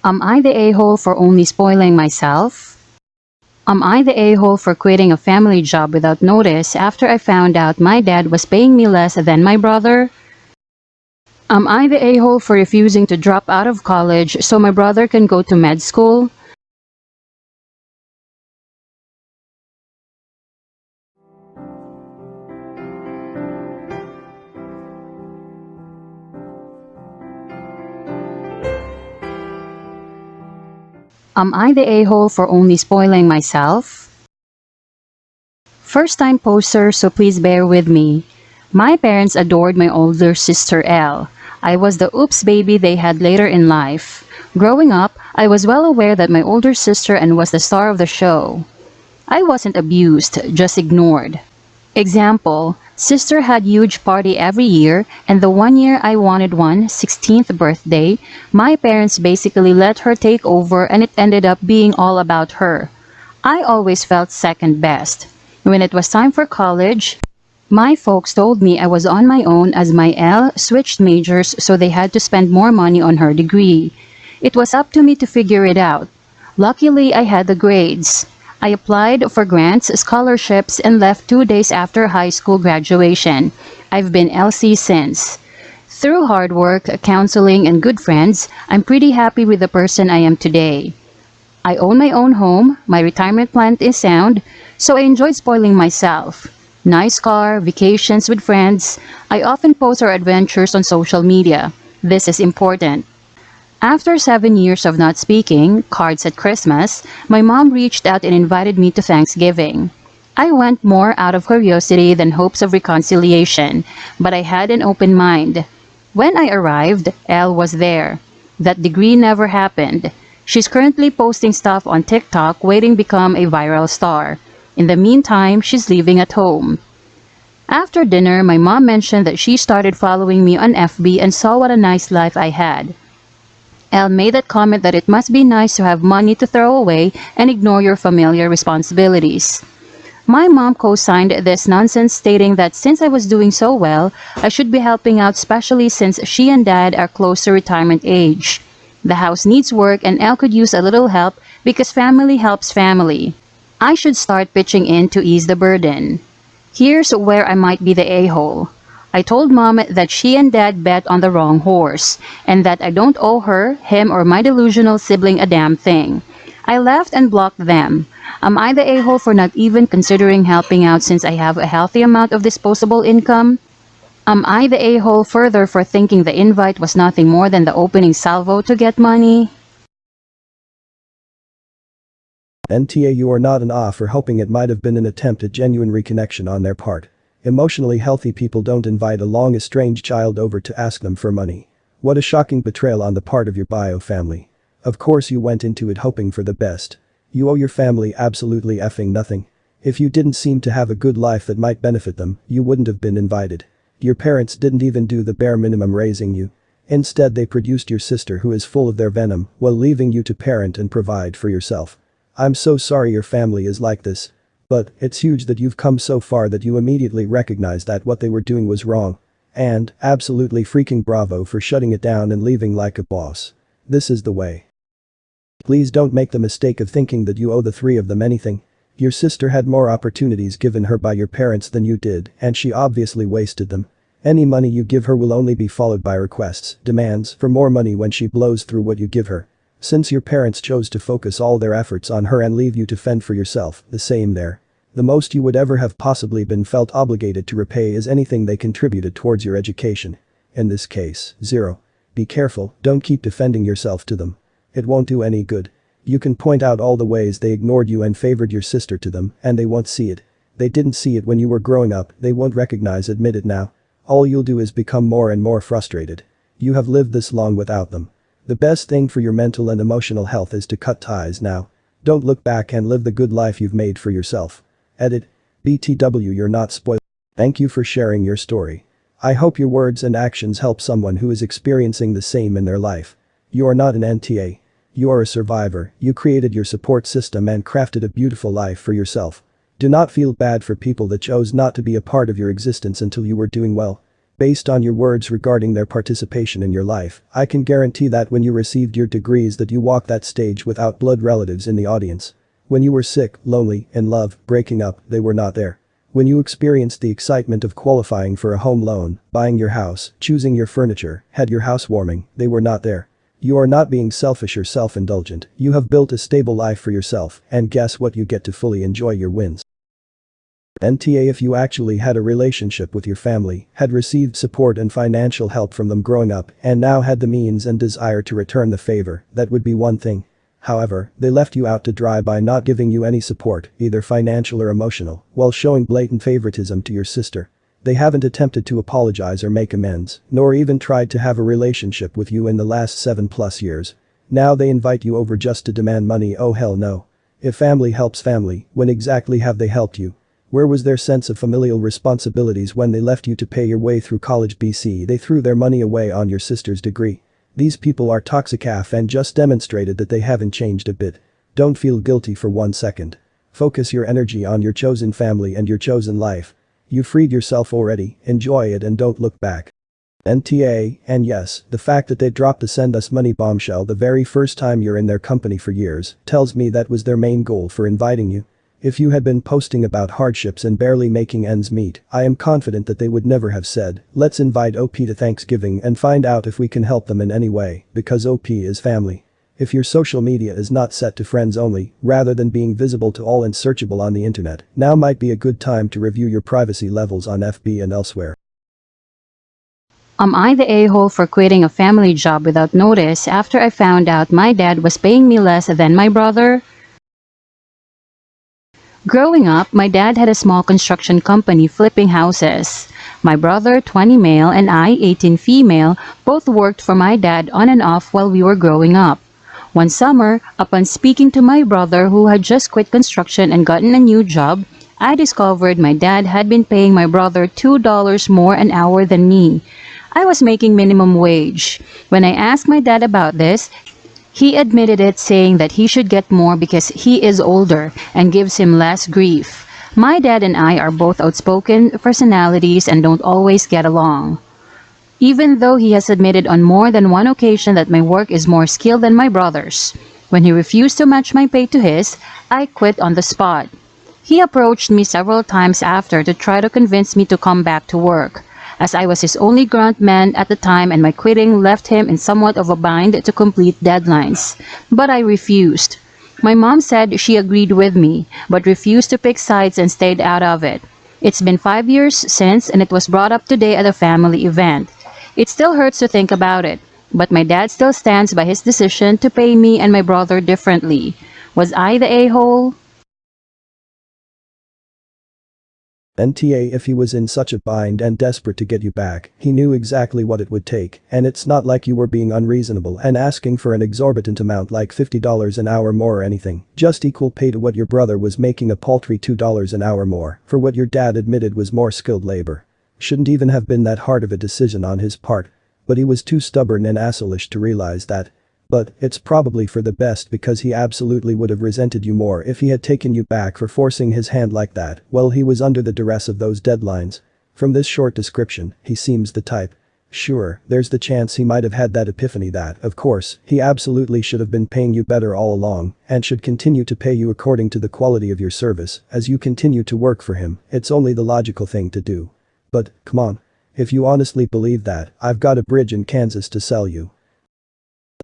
Am I the a-hole for only spoiling myself? Am I the a-hole for quitting a family job without notice after I found out my dad was paying me less than my brother? Am I the a-hole for refusing to drop out of college so my brother can go to med school? Am I the a-hole for only spoiling myself? First time poster, so please bear with me. My parents adored my older sister Elle. I was the oops baby they had later in life. Growing up, I was well aware that my older sister and was the star of the show. I wasn't abused, just ignored. Example, sister had huge party every year, and the one year I wanted one, 16th birthday, my parents basically let her take over and it ended up being all about her. I always felt second best. When it was time for college, my folks told me I was on my own as my L switched majors so they had to spend more money on her degree. It was up to me to figure it out. Luckily, I had the grades. I applied for grants, scholarships, and left 2 days after high school graduation. I've been LC since. Through hard work, counseling, and good friends, I'm pretty happy with the person I am today. I own my own home, my retirement plan is sound, so I enjoyed spoiling myself. Nice car, vacations with friends. I often post our adventures on social media. This is important. After 7 years of not speaking, cards at Christmas, my mom reached out and invited me to Thanksgiving. I went more out of curiosity than hopes of reconciliation, but I had an open mind. When I arrived, Elle was there. That degree never happened. She's currently posting stuff on TikTok waiting to become a viral star. In the meantime, she's living at home. After dinner, my mom mentioned that she started following me on FB and saw what a nice life I had. Elle made that comment that it must be nice to have money to throw away and ignore your familiar responsibilities. My mom co-signed this nonsense stating that since I was doing so well, I should be helping out, especially since she and dad are close to retirement age. The house needs work and Elle could use a little help because family helps family. I should start pitching in to ease the burden. Here's where I might be the a-hole. I told mom that she and dad bet on the wrong horse, and that I don't owe her, him, or my delusional sibling a damn thing. I left and blocked them. Am I the a-hole for not even considering helping out since I have a healthy amount of disposable income? Am I the a-hole further for thinking the invite was nothing more than the opening salvo to get money? NTA, you are not an A for hoping it might have been an attempt at genuine reconnection on their part. Emotionally healthy people don't invite a long estranged child over to ask them for money. What a shocking betrayal on the part of your bio family. Of course you went into it hoping for the best. You owe your family absolutely effing nothing. If you didn't seem to have a good life that might benefit them, you wouldn't have been invited. Your parents didn't even do the bare minimum raising you. Instead they produced your sister who is full of their venom while leaving you to parent and provide for yourself. I'm so sorry your family is like this. But it's huge that you've come so far that you immediately recognized that what they were doing was wrong. And absolutely freaking bravo for shutting it down and leaving like a boss. This is the way. Please don't make the mistake of thinking that you owe the three of them anything. Your sister had more opportunities given her by your parents than you did, and she obviously wasted them. Any money you give her will only be followed by requests, demands for more money when she blows through what you give her. Since your parents chose to focus all their efforts on her and leave you to fend for yourself, the same there. The most you would ever have possibly been felt obligated to repay is anything they contributed towards your education. In this case, zero. Be careful, don't keep defending yourself to them. It won't do any good. You can point out all the ways they ignored you and favored your sister to them, and they won't see it. They didn't see it when you were growing up, they won't admit it now. All you'll do is become more and more frustrated. You have lived this long without them. The best thing for your mental and emotional health is to cut ties now. Don't look back and live the good life you've made for yourself. Edit. BTW, you're not spoiled. Thank you for sharing your story. I hope your words and actions help someone who is experiencing the same in their life. You are not an NTA. You are a survivor. You created your support system and crafted a beautiful life for yourself. Do not feel bad for people that chose not to be a part of your existence until you were doing well. based on your words regarding their participation in your life, I can guarantee that when you received your degrees that you walked that stage without blood relatives in the audience. When you were sick, lonely, in love, breaking up, they were not there. When you experienced the excitement of qualifying for a home loan, buying your house, choosing your furniture, had your housewarming, they were not there. You are not being selfish or self-indulgent, you have built a stable life for yourself, and guess what, you get to fully enjoy your wins. NTA if you actually had a relationship with your family, had received support and financial help from them growing up, and now had the means and desire to return the favor, that would be one thing. However, they left you out to dry by not giving you any support, either financial or emotional, while showing blatant favoritism to your sister. They haven't attempted to apologize or make amends, nor even tried to have a relationship with you in the last 7+ years. Now they invite you over just to demand money. Oh hell no. If family helps family, when exactly have they helped you? Where was their sense of familial responsibilities when they left you to pay your way through college? BC they threw their money away on your sister's degree. These people are toxic AF and just demonstrated that they haven't changed a bit. Don't feel guilty for 1 second. Focus your energy on your chosen family and your chosen life. You freed yourself already, enjoy it and don't look back. NTA, and yes, the fact that they dropped the send us money bombshell the very first time you're in their company for years tells me that was their main goal for inviting you. If you had been posting about hardships and barely making ends meet, I am confident that they would never have said, let's invite OP to Thanksgiving and find out if we can help them in any way, because OP is family. If your social media is not set to friends only, rather than being visible to all and searchable on the internet, now might be a good time to review your privacy levels on FB and elsewhere. Am I the a-hole for quitting a family job without notice after I found out my dad was paying me less than my brother? Growing up, my dad had a small construction company flipping houses. My brother, 20 male, and I, 18 female, both worked for my dad on and off while we were growing up. One summer, upon speaking to my brother who had just quit construction and gotten a new job, I discovered my dad had been paying my brother $2 more an hour than me. I was making minimum wage. When I asked my dad about this, he admitted it, saying that he should get more because he is older and gives him less grief. My dad and I are both outspoken personalities and don't always get along. Even though he has admitted on more than one occasion that my work is more skilled than my brother's. When he refused to match my pay to his, I quit on the spot. He approached me several times after to try to convince me to come back to work, as I was his only grunt man at the time and my quitting left him in somewhat of a bind to complete deadlines. But I refused. My mom said she agreed with me, but refused to pick sides and stayed out of it. It's been 5 years since and it was brought up today at a family event. It still hurts to think about it, but my dad still stands by his decision to pay me and my brother differently. Was I the a-hole? NTA if he was in such a bind and desperate to get you back, he knew exactly what it would take, and it's not like you were being unreasonable and asking for an exorbitant amount like $50 an hour more or anything, just equal pay to what your brother was making, a paltry $2 an hour more, for what your dad admitted was more skilled labor. Shouldn't even have been that hard of a decision on his part. But he was too stubborn and assholeish to realize that. But it's probably for the best because he absolutely would have resented you more if he had taken you back for forcing his hand like that while he was under the duress of those deadlines. From this short description, he seems the type. Sure, there's the chance he might have had that epiphany that, of course, he absolutely should have been paying you better all along and should continue to pay you according to the quality of your service as you continue to work for him. It's only the logical thing to do. But, come on. If you honestly believe that, I've got a bridge in Kansas to sell you.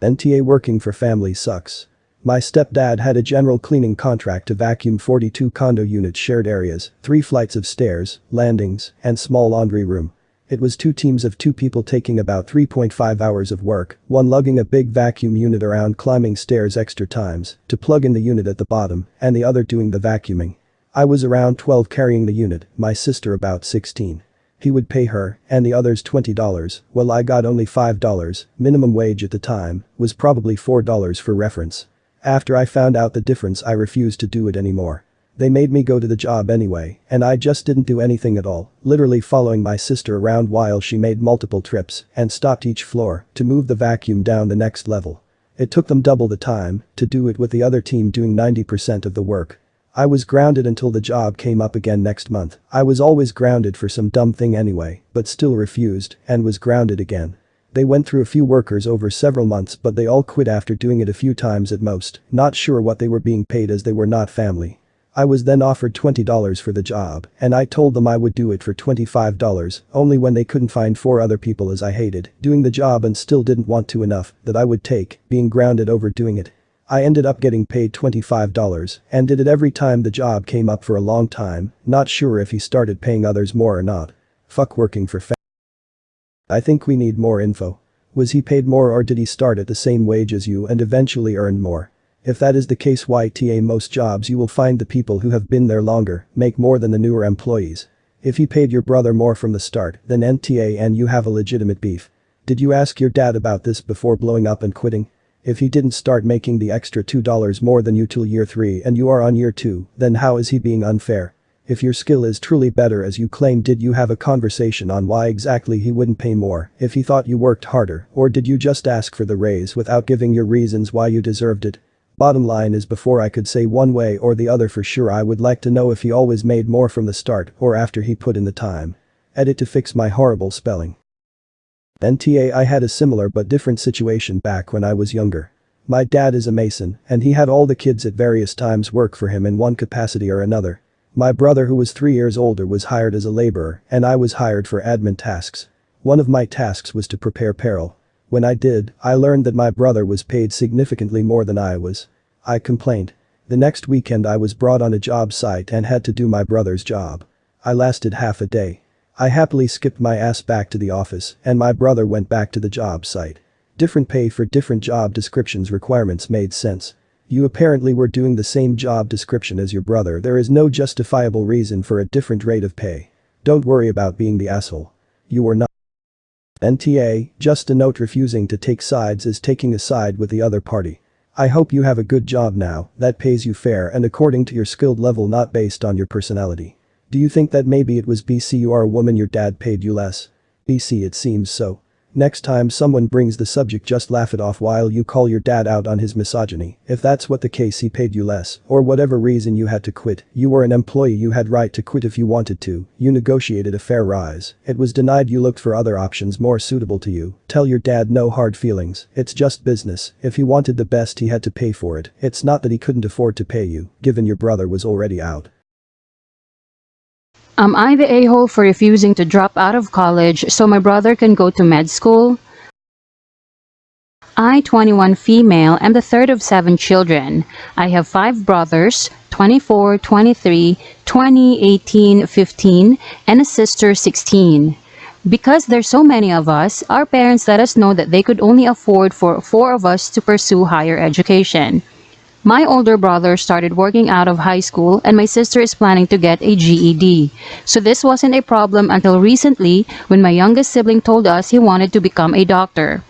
NTA working for family sucks. My stepdad had a general cleaning contract to vacuum 42 condo units, shared areas, 3 flights of stairs, landings, and small laundry room. It was 2 teams of 2 people taking about 3.5 hours of work, one lugging a big vacuum unit around, climbing stairs extra times to plug in the unit at the bottom, and the other doing the vacuuming. I was around 12 carrying the unit, my sister about 16. He would pay her, and the others $20, while I got only $5, minimum wage at the time, was probably $4 for reference. After I found out the difference I refused to do it anymore. They made me go to the job anyway, and I just didn't do anything at all, literally following my sister around while she made multiple trips and stopped each floor to move the vacuum down the next level. It took them double the time to do it with the other team doing 90% of the work. I was grounded until the job came up again next month. I was always grounded for some dumb thing anyway, but still refused, and was grounded again. They went through a few workers over several months but they all quit after doing it a few times at most, not sure what they were being paid as they were not family. I was then offered $20 for the job, and I told them I would do it for $25, only when they couldn't find 4 other people as I hated doing the job and still didn't want to enough that I would take being grounded over doing it. I ended up getting paid $25 and did it every time the job came up for a long time, not sure if he started paying others more or not. Fuck working for I think we need more info. Was he paid more or did he start at the same wage as you and eventually earn more? If that is the case, YTA, most jobs you will find the people who have been there longer make more than the newer employees. If he paid your brother more from the start, then NTA and you have a legitimate beef. Did you ask your dad about this before blowing up and quitting? If he didn't start making the extra $2 more than you till year 3 and you are on year 2, then how is he being unfair? If your skill is truly better as you claim, did you have a conversation on why exactly he wouldn't pay more if he thought you worked harder, or did you just ask for the raise without giving your reasons why you deserved it? Bottom line is, before I could say one way or the other for sure, I would like to know if he always made more from the start or after he put in the time. Edit to fix my horrible spelling. NTA, I had a similar but different situation back when I was younger. My dad is a mason and he had all the kids at various times work for him in one capacity or another. My brother, who was 3 years older, was hired as a laborer and I was hired for admin tasks. One of my tasks was to prepare apparel. When I did, I learned that my brother was paid significantly more than I was. I complained. The next weekend I was brought on a job site and had to do my brother's job. I lasted half a day. I happily skipped my ass back to the office and my brother went back to the job site. Different pay for different job descriptions requirements made sense. You apparently were doing the same job description as your brother. There is no justifiable reason for a different rate of pay. Don't worry about being the asshole. You were not. NTA, just a note, refusing to take sides is taking a side with the other party. I hope you have a good job now that pays you fair and according to your skilled level, not based on your personality. Do you think that maybe it was BC you are a woman your dad paid you less? BC, it seems so. Next time someone brings the subject, just laugh it off while you call your dad out on his misogyny. If that's what the case, he paid you less, or whatever reason you had to quit, you were an employee, you had right to quit if you wanted to, you negotiated a fair rise, it was denied, you looked for other options more suitable to you. Tell your dad no hard feelings, it's just business. If he wanted the best he had to pay for it, it's not that he couldn't afford to pay you, given your brother was already out. Am I the a-hole for refusing to drop out of college so my brother can go to med school? I, 21 female, am the third of 7 children. I have 5 brothers, 24, 23, 20, 18, 15, and a sister, 16. Because there's so many of us, our parents let us know that they could only afford for 4 of us to pursue higher education. My older brother started working out of high school and my sister is planning to get a GED. So this wasn't a problem until recently when my youngest sibling told us he wanted to become a doctor.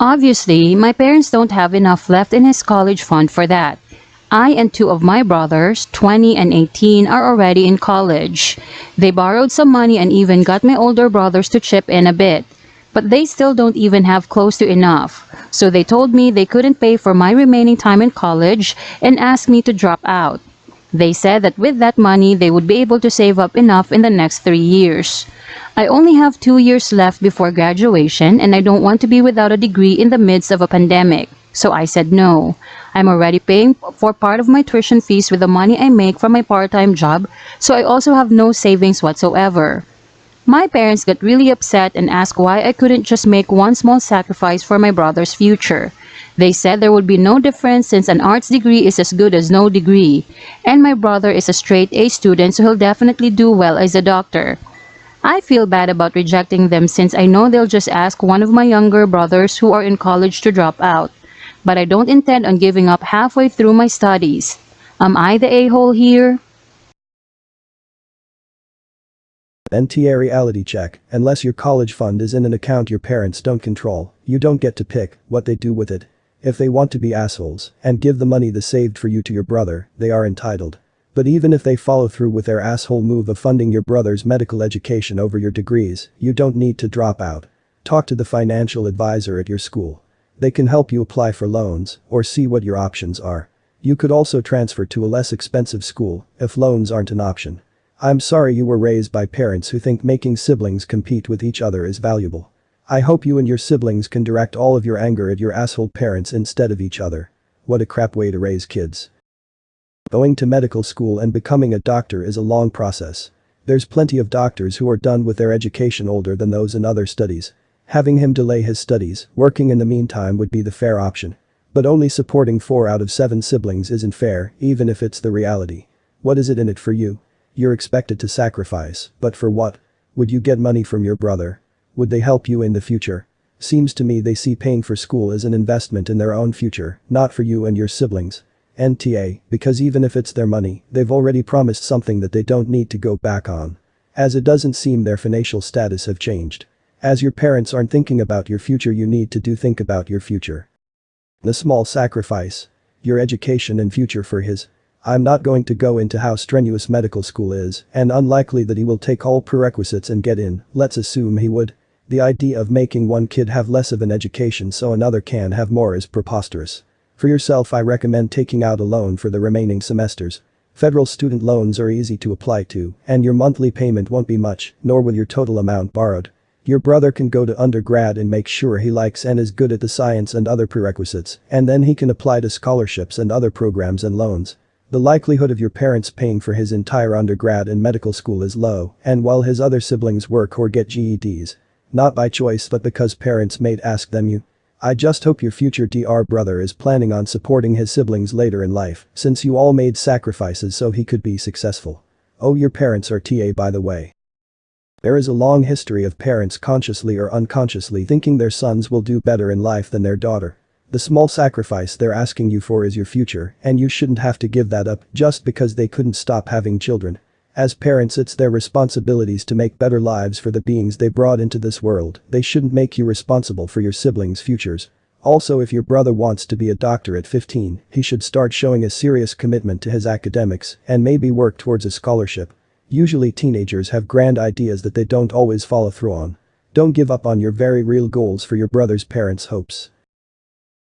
Obviously, my parents don't have enough left in his college fund for that. I and 2 of my brothers, 20 and 18, are already in college. They borrowed some money and even got my older brothers to chip in a bit. But they still don't even have close to enough. So they told me they couldn't pay for my remaining time in college and asked me to drop out. They said that with that money they would be able to save up enough in the next 3 years. I only have 2 years left before graduation and I don't want to be without a degree in the midst of a pandemic. So I said no. I'm already paying for part of my tuition fees with the money I make from my part-time job, so I also have no savings whatsoever. My parents got really upset and asked why I couldn't just make one small sacrifice for my brother's future. They said there would be no difference since an arts degree is as good as no degree, and my brother is a straight A student so he'll definitely do well as a doctor. I feel bad about rejecting them since I know they'll just ask one of my younger brothers who are in college to drop out. But I don't intend on giving up halfway through my studies. Am I the a-hole here? NTA reality check. Unless your college fund is in an account your parents don't control, you don't get to pick what they do with it. If they want to be assholes and give the money they saved for you to your brother, they are entitled. But even if they follow through with their asshole move of funding your brother's medical education over your degrees, you don't need to drop out. Talk to the financial advisor at your school. They can help you apply for loans or see what your options are. You could also transfer to a less expensive school if loans aren't an option. I'm sorry you were raised by parents who think making siblings compete with each other is valuable. I hope you and your siblings can direct all of your anger at your asshole parents instead of each other. What a crap way to raise kids. Going to medical school and becoming a doctor is a long process. There's plenty of doctors who are done with their education older than those in other studies. Having him delay his studies, working in the meantime would be the fair option. But only supporting 4 out of 7 siblings isn't fair, even if it's the reality. What is it in it for you? You're expected to sacrifice, but for what? Would you get money from your brother? Would they help you in the future? Seems to me they see paying for school as an investment in their own future, not for you and your siblings. NTA, because even if it's their money, they've already promised something that they don't need to go back on. As it doesn't seem their financial status have changed. As your parents aren't thinking about your future, you need to think about your future. The small sacrifice. Your education and future for his. I'm not going to go into how strenuous medical school is, and unlikely that he will take all prerequisites and get in, let's assume he would. The idea of making one kid have less of an education so another can have more is preposterous. For yourself, I recommend taking out a loan for the remaining semesters. Federal student loans are easy to apply to, and your monthly payment won't be much, nor will your total amount borrowed. Your brother can go to undergrad and make sure he likes and is good at the science and other prerequisites, and then he can apply to scholarships and other programs and loans. The likelihood of your parents paying for his entire undergrad and medical school is low, and while his other siblings work or get GEDs. Not by choice but because parents may ask them you. I just hope your future DR brother is planning on supporting his siblings later in life, since you all made sacrifices so he could be successful. Oh, your parents are TA, by the way. There is a long history of parents consciously or unconsciously thinking their sons will do better in life than their daughter. The small sacrifice they're asking you for is your future, and you shouldn't have to give that up just because they couldn't stop having children. As parents, it's their responsibilities to make better lives for the beings they brought into this world. They shouldn't make you responsible for your siblings' futures. Also, if your brother wants to be a doctor at 15, he should start showing a serious commitment to his academics and maybe work towards a scholarship. Usually teenagers have grand ideas that they don't always follow through on. Don't give up on your very real goals for your brother's parents' hopes.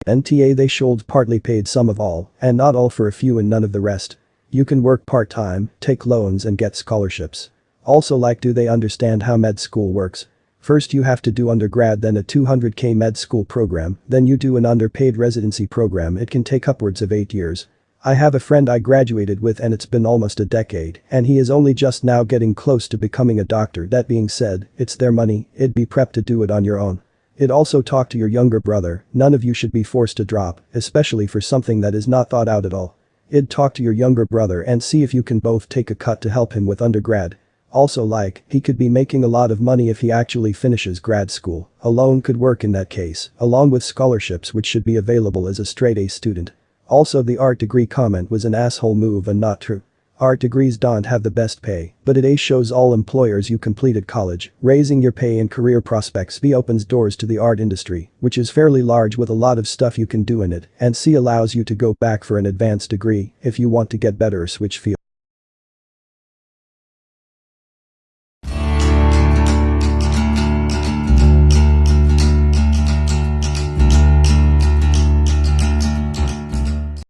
NTA, they should partly paid some of all, and not all for a few and none of the rest. You can work part-time, take loans and get scholarships. Also, do they understand how med school works? First you have to do undergrad, then a 200k med school program, then you do an underpaid residency program. It can take upwards of 8 years. I have a friend I graduated with and it's been almost a decade, and he is only just now getting close to becoming a doctor. That being said, it's their money, it'd be prep to do it on your own. It also talk to your younger brother, none of you should be forced to drop, especially for something that is not thought out at all. It'd talk to your younger brother and see if you can both take a cut to help him with undergrad. Also, he could be making a lot of money if he actually finishes grad school. A loan could work in that case, along with scholarships which should be available as a straight A student. Also, the art degree comment was an asshole move and not true. Art degrees don't have the best pay, but it shows all employers you completed college. Raising your pay and career prospects. B opens doors to the art industry, which is fairly large with a lot of stuff you can do in it, and C allows you to go back for an advanced degree if you want to get better or switch fields.